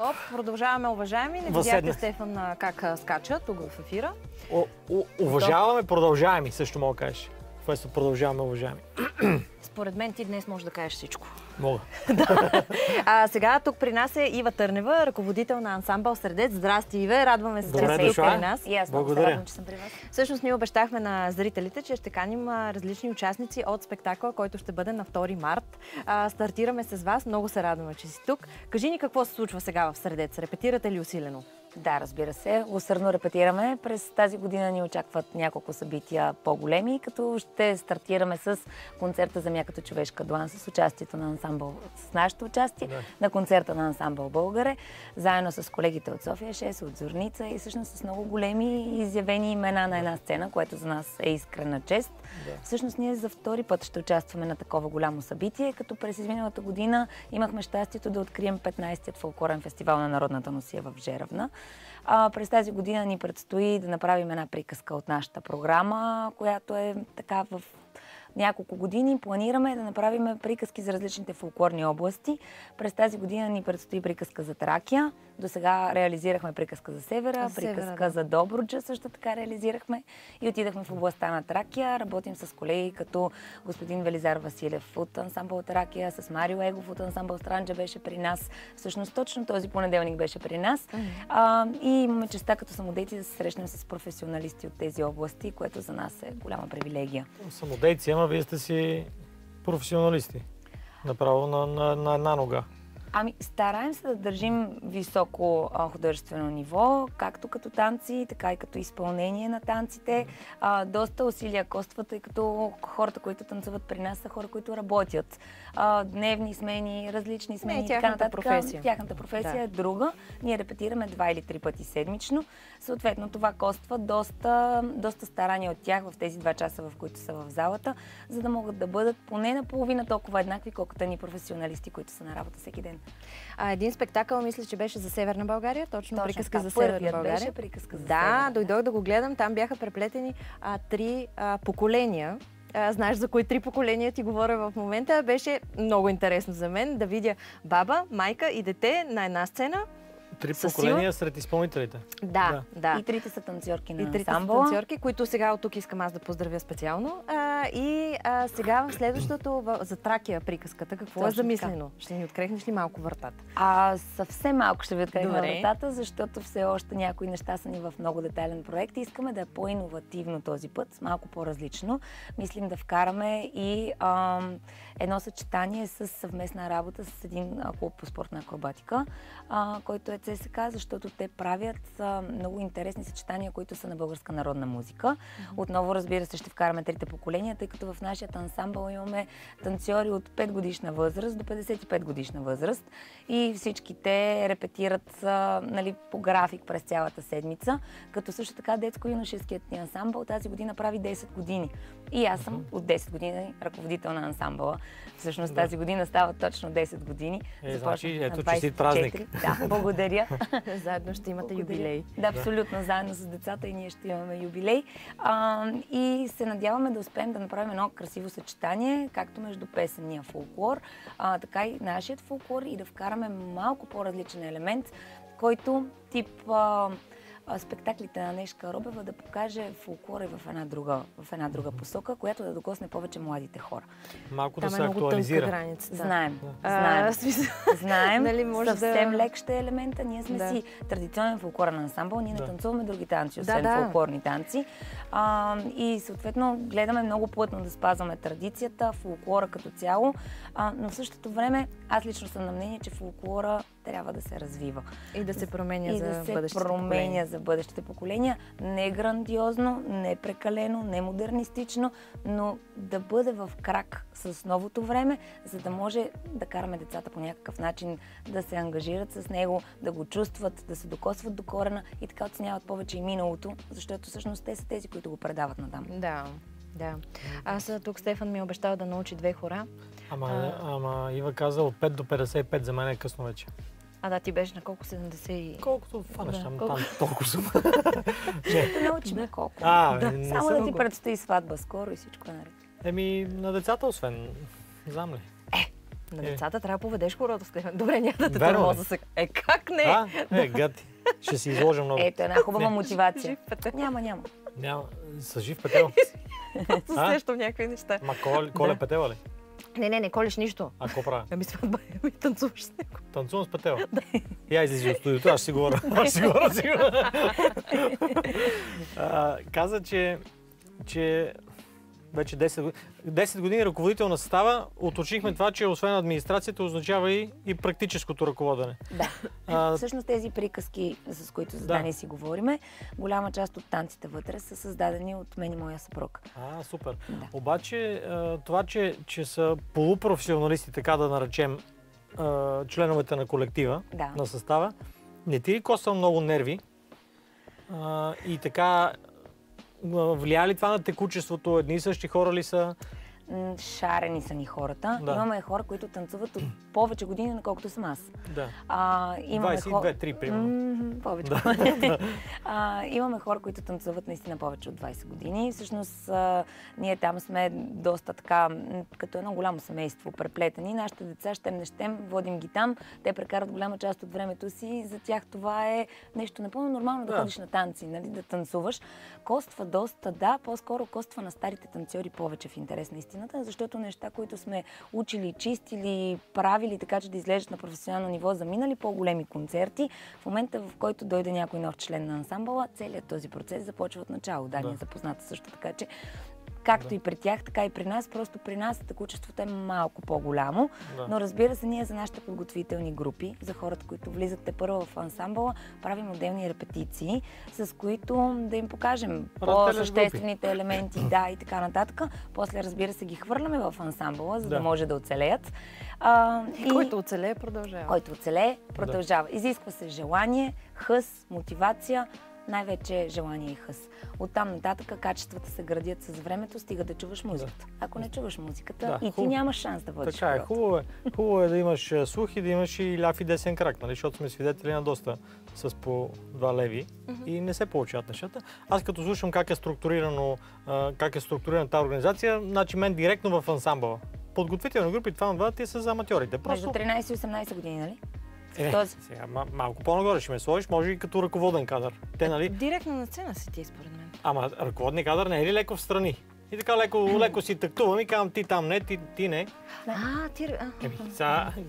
Оп, продължаваме, уважаеми. Не видяхте Стефан как скача тук в ефира. Уважаваме, продължаеми, също мога да кажеш. Вместо продължаваме, уважаеми. Според мен ти днес можеш да кажеш всичко. Мога. Сега тук при нас е Ива Търнева, ръководител на ансамбъл Средец. Здрасти, Иве, радваме се, че си тук при нас. И аз много се радвам, че съм при вас. Всъщност ние обещахме на зрителите, че ще каним различни участници от спектакъла, който ще бъде на 2 март. Стартираме с вас, много се радваме, че си тук. Кажи ни какво се случва сега в Средец. Репетирате ли усилено? Да, разбира се. Усърдно репетираме. През тази година ни очакват няколко събития по-големи, като ще стартираме с концерта Земя като човешка длан с участието на ансамбъл, с нашето участие, на концерта на ансамбъл Българе, заедно с колегите от София 6, от Зорница и всъщност с много големи изявени имена на една сцена, което за нас е искрена чест. Всъщност ние за втори път ще участваме на такова голямо събитие, като през изминалата година имахме щастието да открием 15-тият фолклорен фестивал на народната носия в Жеравна. През тази година ни предстои да направим една приказка от нашата програма, която е така в няколко години. Планираме да направим приказки за различните фолклорни области. През тази година ни предстои приказка за Тракия. До сега реализирахме приказка за Севера, приказка за Добруджа също така реализирахме и отидахме в областта на Тракия. Работим с колеги като господин Велизар Василев от ансамбъл Тракия, с Марио Егов от ансамбъл Странджа беше при нас. Всъщност точно този понеделник беше при нас. И имаме честа като самодейци да се срещнем с професионалисти от тези области, което за нас е голяма привилегия. Самодейци, ама вие сте си професионалисти. Направо на една нога. Стараем се да държим високо художествено ниво, както като танци, така и като изпълнение на танците. Доста усилия костват, тъй като хората, които танцуват при нас, са хора, които работят. Дневни смени, различни смени. Тяхната професия. Тяхната професия е друга. Ние репетираме 2 или 3 пъти седмично. Съответно, това коства доста старания от тях в тези 2 часа, в които са в залата, за да могат да бъдат поне наполовина толкова еднакви, колкото ни професионалисти, които са на работа всеки ден. Един спектакъл, мисля, че беше за Северна България, точно приказка за Северна България. Беше приказка за Северна. Дойдох да го гледам, там бяха преплетени 3 поколения. Знаеш за кои 3 поколения ти говоря в момента. Беше много интересно за мен да видя баба, майка и дете на една сцена. 3 поколения сред изпълнителите. Да. И 3 са танцорки на ансамбъла. И 3 са танцорки, които сега от тук искам аз да поздравя специално. Сега в следващото за Тракия приказката, какво е замислено? Ще ни открехнеш ли малко вратата? Съвсем малко ще ви открехна вратата, защото все още някои неща са ни в много детайлен проект и искаме да е по-иновативно този път, малко по-различно. Мислим да вкараме и едно съчетание с съвместна работа с един клуб по спортна акробатика, който е ЦСК, защото те правят много интересни съчетания, които са на българска народна музика. Отново, разбира се, ще вкараме 3-те поколения, тъй като в нашия ансамбъл имаме танцори от 5 годишна възраст до 55 годишна възраст и всички те репетират по график през цялата седмица, като също така детско-юношеският ни ансамбъл тази година прави 10 години. И аз съм от 10 години ръководител на ансамбъла. Всъщност тази година става точно 10 години. Значи, ето честит празник. Да, благодаря. Заедно ще имате юбилей. Да, абсолютно. Заедно с децата и ние ще имаме юбилей. И се надяваме да успеем да направим едно красиво съчетание, както между песенния фолклор, така и нашият фолклор и да вкараме малко по-различен елемент, който тип спектаклите на Нешка Робева да покаже фолклора в една друга посока, която да докосне повече младите хора. Малко да се актуализира. Граница, Знаем. Съвсем лек ще е елемента. Ние сме си традиционен фолклорен ансамбъл. Ние не танцуваме други танци, освен фолклорни танци. И съответно гледаме много плътно да спазваме традицията, фолклора като цяло. Но в същото време аз лично съм на мнение, че фолклора трябва да се развива. И да се променя за бъдещите поколения. Не грандиозно, не прекалено, не модернистично, но да бъде в крак с новото време, за да може да караме децата по някакъв начин да се ангажират с него, да го чувстват, да се докосват до корена и така оценяват повече и миналото, защото всъщност те са тези, които го предават надам. Да. Аз тук Стефан ми е обещал да научи 2 хора. Ама Ива каза от 5 до 55, за мен е късно вече. Ти беше на колко? 70 и... Колкото фанеш, там толкова съм. Ще научим колко. Само да ти предстои сватба скоро и всичко е наред. На децата освен, знам ли? На децата трябва да поведеш хората, Стефан. Добре, няма да те тормоза сега. Как не? Гати. Ще си изложа много. Ето, една хубава мотивация. Няма. Няма. С жив петел. Усещам някакви неща. Ма Коле петела ли? Не колеш нищо. А какво правя? Ами сватба, танцуваш с него. Танцувам с петела? Да. Я излизи от студиото, аз ще си говоря. Каза, че вече 10 години ръководител на състава, уточнихме това, че освен администрацията означава и практическото ръководене. Да. Всъщност тези приказки, с които за Дани си говориме, голяма част от танците вътре са създадени от мен и моя съпруг. Супер. Да. Обаче това, че са полупрофесионалисти, така да наречем, членовете на колектива, на състава, не ти ли коства много нерви и така влияе ли това на текучеството? Едни и същи хора ли са? Шарени са ни хората. Да. Имаме хора, които танцуват от повече години, наколкото съм аз. Да. 22-3, примерно. Повече. Имаме хора, които танцуват наистина повече от 20 години. Всъщност, ние там сме доста така, като едно голямо семейство, преплетени. Нашите деца, щем не щем, водим ги там. Те прекарат голяма част от времето си. За тях това е нещо напълно нормално да ходиш на танци, нали, да танцуваш. Коства доста, по-скоро коства на старите танцори повече в интерес на истината, защото неща, които сме учили, чистили, правили така, че да излежат на професионално ниво, заминали по-големи концерти, в момента, в който дойде някой нов член на ансамбъла, целият този процес започва от начало. Дани е запозната също така, че както и при тях, така и при нас. Просто при нас текучеството е малко по-голямо. Но разбира се, ние за нашите подготвителни групи, за хората, които влизат тепърва в ансамбъла, правим отделни репетиции, с които да им покажем по-съществените елементи, и така нататък. После, разбира се, ги хвърляме в ансамбъла, за да може да оцелеят. Който оцелее, продължава. Който оцелее, продължава. Изисква се желание, хъс, мотивация, най-вече желание и хъс. Оттам нататък качествата се градят с времето, стига да чуваш музиката. Ако не чуваш музиката, и ти нямаш шанс да водиш. Така е, хубаво е да имаш слух и да имаш и ляв и десен крак, нали? Защото сме свидетели на доста с по 2 леви и не се получават нещата. Аз като слушам как е структурирана тази организация, значи мен директно в ансамбъла. Подготвителни групи, това ти са за аматьорите. Между 13 и 18 години, нали? Сега малко по-нагоре ще ме сложиш, може и като ръководен кадър. Нали? Директно на сцена си ти, според мен. Ама ръководен кадър не е ли леко в страни? И така леко си тактувам и казвам ти там не, ти не.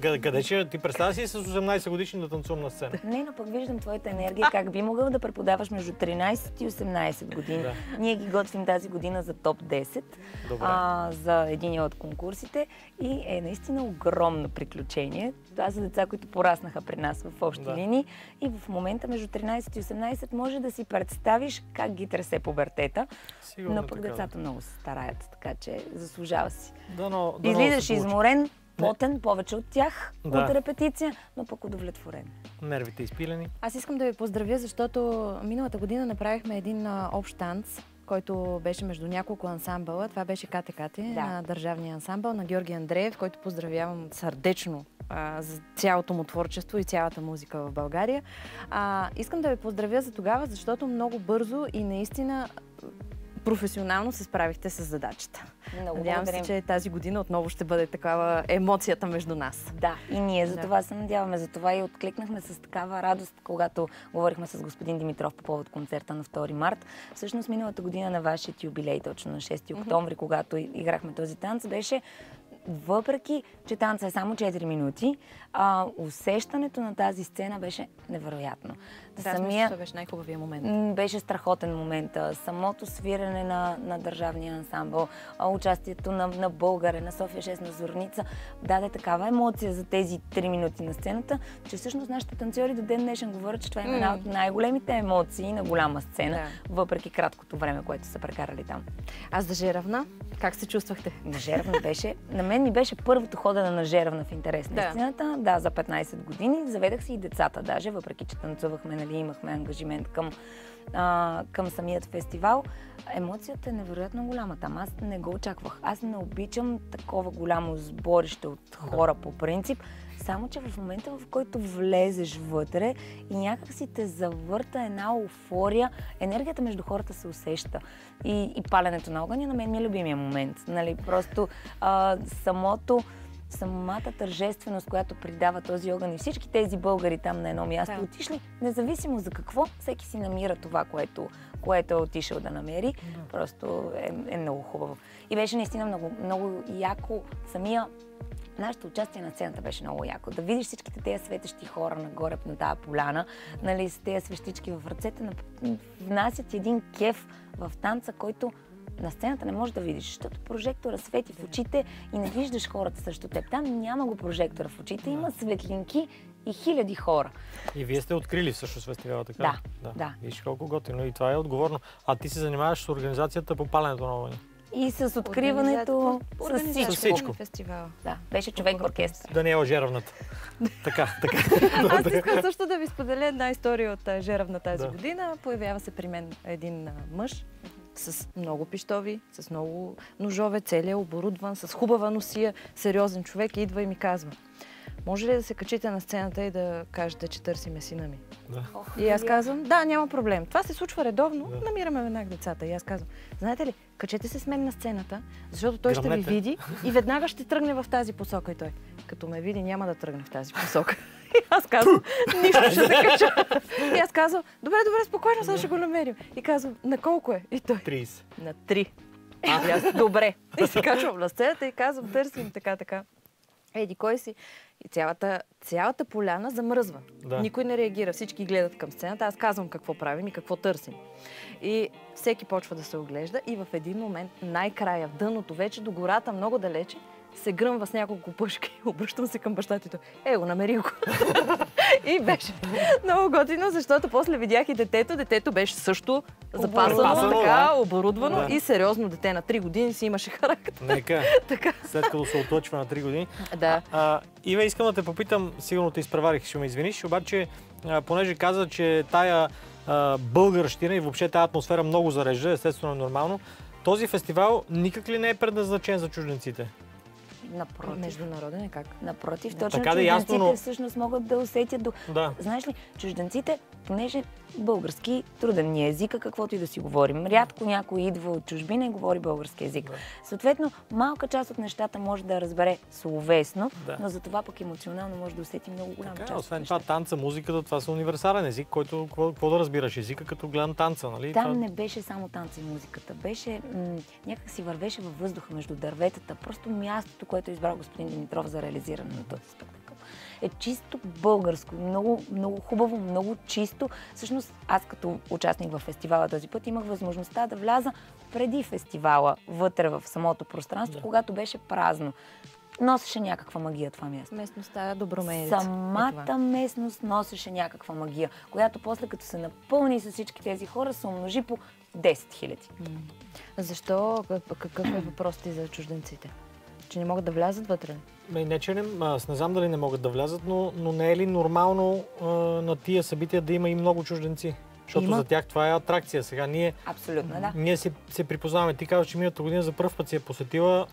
Къде ще ти представя си с 18 годишни да танцувам на сцена? Не, но пък виждам твоята енергия, как би могъл да преподаваш между 13 и 18 години. Ние ги готвим тази година за топ 10, за един от конкурсите и е наистина огромно приключение. Това са деца, които пораснаха при нас в общи линии и в момента между 13 и 18 може да си представиш как ги тресе пубертета, но пък децата много се стараят, така че заслужава си. Излизаш изморен, потен, повече от тях, от репетиция, но пък удовлетворен. Нервите изпилени. Аз искам да ви поздравя, защото миналата година направихме един общ танц, който беше между няколко ансамбъла. Това беше КТ, на държавния ансамбъл на Георги Андреев, който поздравявам сърдечно за цялото му творчество и цялата музика в България. Искам да ви поздравя за тогава, защото много бързо и наистина професионално се справихте с задачата. Надявам се, че тази година отново ще бъде такава емоцията между нас. Да, и ние за това се надяваме. За това и откликнахме с такава радост, когато говорихме с господин Димитров по повод концерта на 2 март. Всъщност миналата година на вашия юбилей, точно на 6 октомври, когато играхме този танц, беше въпреки, че танца е само 4 минути, усещането на тази сцена беше невероятно. Това беше най-хубавия момент. Беше страхотен момент. Самото свирене на държавния ансамбъл, участието на Българе, на София 6, на Зорница, даде такава емоция за тези 3 минути на сцената, че всъщност нашите танцори до ден днешен говорят, че това е една от най-големите емоции на голяма сцена, въпреки краткото време, което са прекарали там. А за Жеравна, как се чувствахте? Жеравна беше... На мен ми беше първото ходене на Жеравна в интерес на истината. Да, за 15 години. Заведах си и децата даже, въпреки че танцувахме, нали, имахме ангажимент към самият фестивал. Емоцията е невероятно голяма там. Аз не го очаквах. Аз не обичам такова голямо сборище от хора по принцип. Само че в момента, в който влезеш вътре и някак си те завърта една еуфория, енергията между хората се усеща. И паленето на огъня на мен ми е любимия момент. Нали? Просто самото самата тържественост, която придава този огън и всички тези българи там на едно място отишли, независимо за какво, всеки си намира това, което е отишъл да намери. Просто е много хубаво. И беше наистина много, много яко. Нашето участие на сцената беше много яко. Да видиш всичките тези светещи хора нагоре на тази поляна, нали, с тези свещички в ръцете, внасят един кеф в танца, който на сцената не можеш да видиш, защото прожектора свети в очите и не виждаш хората срещу теб. Там няма го прожектора в очите, има светлинки и хиляди хора. И вие сте открили всъщност фестивала, така? Да. Виж колко готино и това е отговорно. А ти се занимаваш с организацията по паленето на огъня? И с откриването, с всичко. Да, беше човек оркестър. Даниела Жеравната. Така. Аз искам също да ви споделя една история от Жеравна тази година. Появява се при мен един мъж с много пищови, с много ножове, целия оборудван, с хубава носия, сериозен човек, идва и ми казва: може ли да се качите на сцената и да кажете, че търсиме сина ми? Да. И аз казвам: да, няма проблем. Това се случва редовно, намираме веднага децата. И аз казвам: знаете ли, качете се с мен на сцената, защото той ще ви види и веднага ще тръгне в тази посока. И той, като ме види, няма да тръгне в тази посока. И аз казвам: нищо, ще се кача. И аз казвам: добре, спокойно, сега ще го намерим. И казвам: на колко е? И той: 30. На 3. И аз: добре. И се качвам на сцената и казвам: търсим така. Еди кой си? И цялата поляна замръзва. Да. Никой не реагира, всички гледат към сцената. Аз казвам какво правим и какво търсим. И всеки почва да се оглежда и в един момент, най-края, в дъното, вече до гората, много далече, се гръмва с няколко пушки. Обръщам се към баща ти. Намери го. И беше много готино, защото после видях и детето. Детето беше също запасано, така, оборудвано и сериозно дете на 3 години си имаше характер. Нека. След като се отлъчва на 3 години. Да. Ива, искам да те попитам, сигурно те изпреварих, ще ме извиниш, обаче, понеже каза, че тая българщина и въобще тая атмосфера много зарежда, естествено е нормално, този фестивал никак ли не е предназначен за чужденците? Напротив. Международен е как? Напротив, точно чужденците всъщност могат да усетят до... Да. Знаеш ли, чужденците, понеже български труден ни е езика, каквото и да си говорим. Рядко някой идва от чужбина и говори български език. Съответно, малка част от нещата може да разбере словесно, но за това пък емоционално може да усети много голяма част. Освен това, танца, музиката, това са универсален език, който какво да разбираш езика, като гледам танца, нали? Там не беше само танца и музиката. Беше, някак си вървеше във въздуха между дърветата. Просто мястото, което е избрал господин Димитров за реализиране на този спектакъл, е чисто българско. Много, много хубаво, много чисто. Всъщност, аз като участник в фестивала този път имах възможността да вляза преди фестивала вътре в самото пространство, когато беше празно. Носеше някаква магия това място. Местността Добромерица. Самата местност носеше някаква магия, която после като се напълни с всички тези хора, се умножи по 10 000. Защо? Какъв е въпросът ти за чужденците? Че не могат да влязат вътре? Аз не знам дали не могат да влязат, но не е ли нормално на тия събития да има и много чужденци? Защото за тях това е атракция. Сега Абсолютно, да. Ние се припознаваме. Ти казваш, че миналата година за първ път си е посетила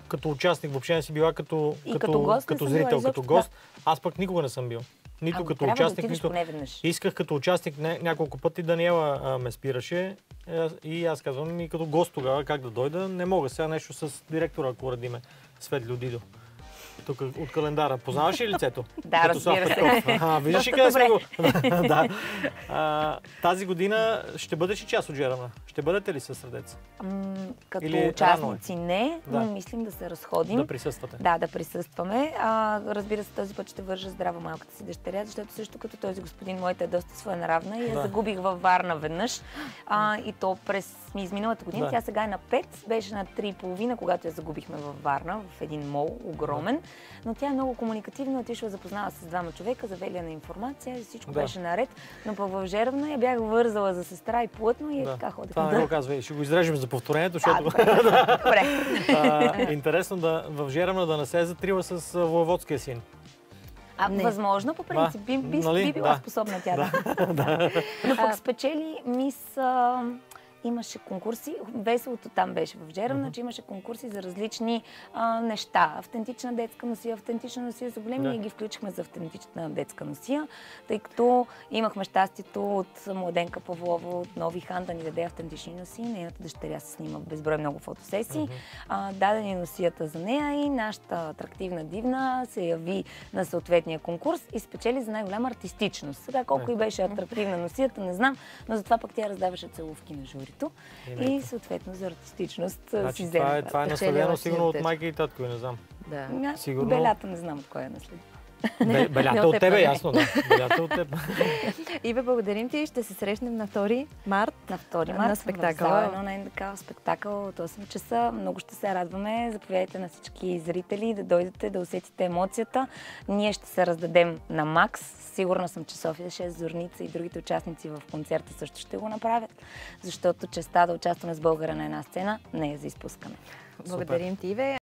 като участник, въобще не си била като зрител, като гост. Аз пък никога не съм бил. Нито като участник, нито... Исках като участник няколко пъти, Даниела ме спираше и аз казвам и като гост тогава как да дойда. Не мога сега нещо с директора, ако радиме Светлио Дидо. Тук от календара. Познаваш ли лицето? Да, разбира се. Виждаш ли къде сме го? Да. Тази година ще бъдеш и част от Жеравна. Ще бъдете ли със Сърдец? Като участници не, но мислим да се разходим. Да присъствате. Да, да присъстваме. Разбира се, този път ще вържа здраво малката си дъщеря, защото също като този господин, моята е доста своенравна и я загубих във Варна веднъж. И то през изминалата година. Тя сега е на 5, беше на 3,5, когато я загубихме във Варна, в един мол, огромен. Но тя е много комуникативна, отишла, запознала с 2 човека, завели на информация и всичко беше наред. Но пък в Жеравна я бях вързала за сестра и плътно и така ходих. Това не го казва. Ще го изрежем за повторението, защото... Добре. Интересно в Жеравна да не се затрива с воеводския син. Възможно, по принцип. Би била способна тя, да. Но пък спечели мис имаше конкурси. Веселото там беше в Джеръм, че имаше конкурси за различни неща. Автентична детска носия, автентична носия за големи. Ние ги включихме за автентична детска носия, тъй като имахме щастието от Младенка Павлова, от Нови Хан да ни даде автентични носии. Нейната дъщеря се снима безброй много фотосесии. Даде ни носията за нея и нашата атрактивна дивна се яви на съответния конкурс и спечели за най-голяма артистичност. Сега колко и беше атрактивна носията, не знам, но затова пък тя раздаваше целувки на журито и съответно за артистичност си взема. Това е наследено сигурно от майка и татко, не знам. Да. Сигурно... Белята не знам от кой е наследено. Белята от тебе, ясно, да. Белята от теб. Иве, благодарим ти. Ще се срещнем на 2 март. На 2 март на спектакъла. На НДК спектакъл от 8 часа. Много ще се радваме. Заповядайте на всички зрители да дойдете, да усетите емоцията. Ние ще се раздадем на Макс. Сигурна съм, че София 6, Зорница и другите участници в концерта също ще го направят, защото честта да участваме с българа на една сцена не е за изпускане. Благодарим ти, Иве.